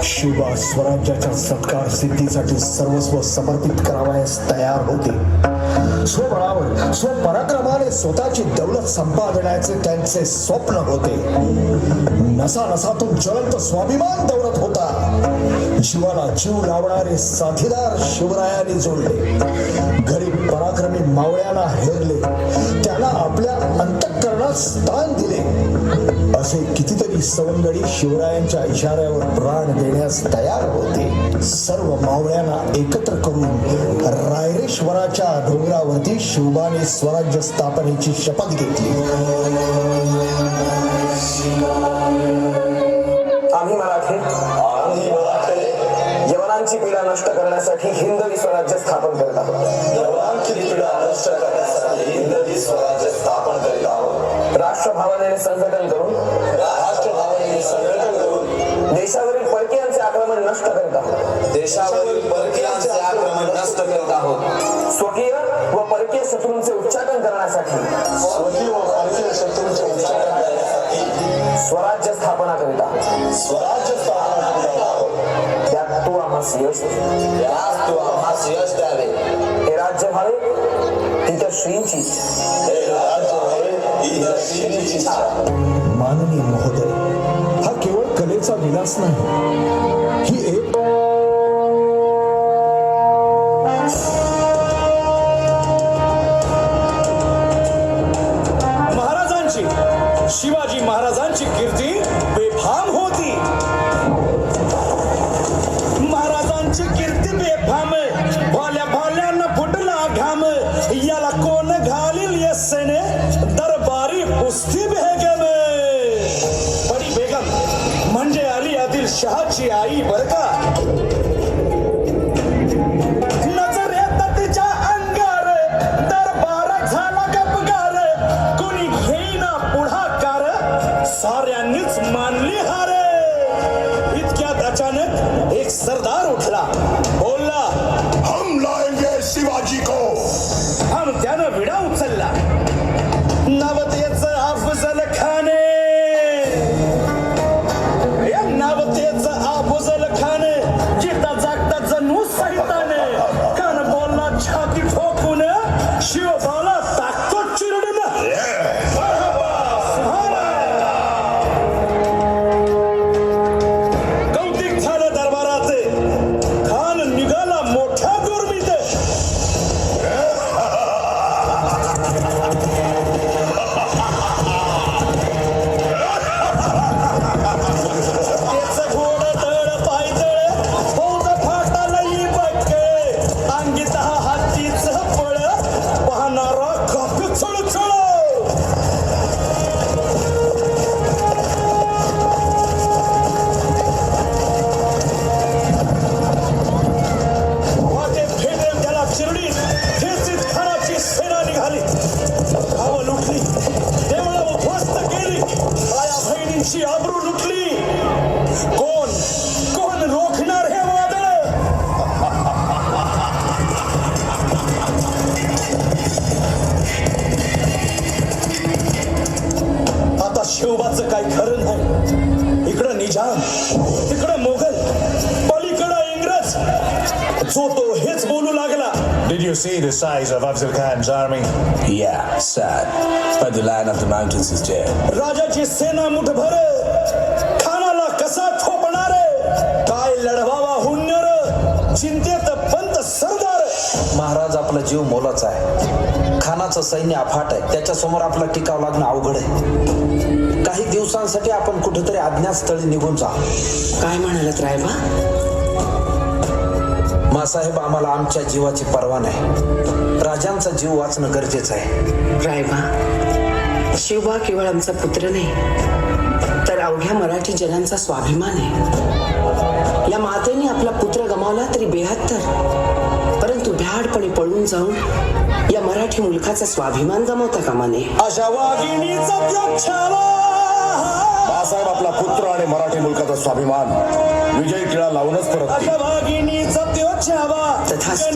शिवा स्वराज्याच्या सत्कार सिद्धीसाठी सर्वस्व समर्पित करावयास तयार होते. स्वबळावर स्वपराक्रमाने स्वतःची दौलत संपादण्याचे त्यांचे स्वप्न होते. नसा नसातून ज्वलंत स्वाभिमान दौलत होता. जीवाला जीव लावणारे साथीदार शिवरायांनी जोडले. गरीब पराक्रमी मावळ्यांना हेरले, त्यांना आपल्या अंतःकरणात स्थान दिले. असे कितीतरी सवंगडी शिवरायांच्या इशाऱ्यावर प्राण देण्यास तयार होते. सर्व मावळ्यांना एकत्र करून रायरेश्वराच्या डोंगरावरती शिवबाने स्वराज्य स्थापनेची शपथ घेतली. आम्ही मराठे यवनांची पीडा नष्ट करण्यासाठी हिंदवी स्वराज्य स्थापन करीत आहोत. राष्ट्रभावनेने संघटन करून देशावरील परकीयांचे आक्रमण नष्ट करीत आहोत. स्वकीय व परकीय शत्रूंचे उच्चाटन करण्यासाठी स्वराज्य स्थापना करीत आहोत. त्यात तू आम्हास यश द्यावे. हे राज्य व्हावे ही तर श्रींची इच्छा. माननीय महोदय, हा केवळ कलेचा विलास नाही, ही एक शिवाजी महाराजांची कीर्ती बेफाम होती. महाराजांची कीर्ती बेफाम, भोल्या भोल्यांना फुटला घाम. याला कोण घालील यस्सेने दरबारी कुस्ती बेगम. बडी बेगम म्हणजे अली आदिल शहाची आई बर का. नजरेत तिच्या अंगार दरबार झाला गपगार. कोणी घेईना पुढाकार, साऱ्यांनीच मानली हार. इतक्यात अचानक एक सरदार उठला, बोलला, हम लाएंगे शिवाजी को. हम त्यानं विडा उचलला. नवतेच अफजल खाने, या नवतेच अफजल खाने, जिता जागता जणू सैताने. कान बोलला छाती ठोकून, शिवबाला टाकतो चिरडून. कौतिक झालं दरबारात, खान निघाला मोठ्या दुर्मित. त्याचं घोडं तळ पायदळ, फौज फाटालाही बक्के. अंगीत हा हातीच पळ, पाहणारा काप चळचळ. वाटे फेटेल त्याला चिरडीत, ठेचीत खानाची सेना निघाली. गावं लुटली, देवळं उद्ध्वस्त केली, आया बहिणींची आबरू लुटली. कोण कोण रोखणार हे वादळ. आता शिवबाचं काय खरं नाही. इकडं निजाम, तिकडं मोगल, पलीकडं इंग्रज. जो तो हेच बोलू लागला. Did you see the size of Afzal Khan's army? Yeah, sad. But the lion of the mountains is dead. राजाची सेना मुठभर, खानाला कसा थोपणार. काय लढवावा हुन्नर, चिंतेत पंत सरदार. महाराज आपला जीव मोलाचा आहे. खानाचं सैन्य अफाट आहे. त्याच्यासमोर आपला टिकाव लागणं अवघड आहे. काही दिवसांसाठी आपण कुठेतरी अज्ञातस्थळी निघून जा. काय म्हणालात रायबा? मासाहेब, आम्हाला आमच्या जीवाची पर्वा नाही. राजांचा जीव वाचणं गरजेचं आहे. रायबा, शिवबा केवळ आमचा पुत्र नाही, तर अवघ्या मराठी जनांचा स्वाभिमान आहे. या मातेने आपला पुत्र गमावला तरी 72, परंतु भ्याडपणे पळून जाऊन या मराठी मुलखाचा स्वाभिमान गमावता कामा नये. अशा वाघिणीचा त्यो छावा. बाळासाहेब आपला पुत्र आणि मराठी मुलकाचा स्वाभिमान विजयी टिळा लावूनच परत अशा वाघिणीचा त्यो छावा. तथास्तु.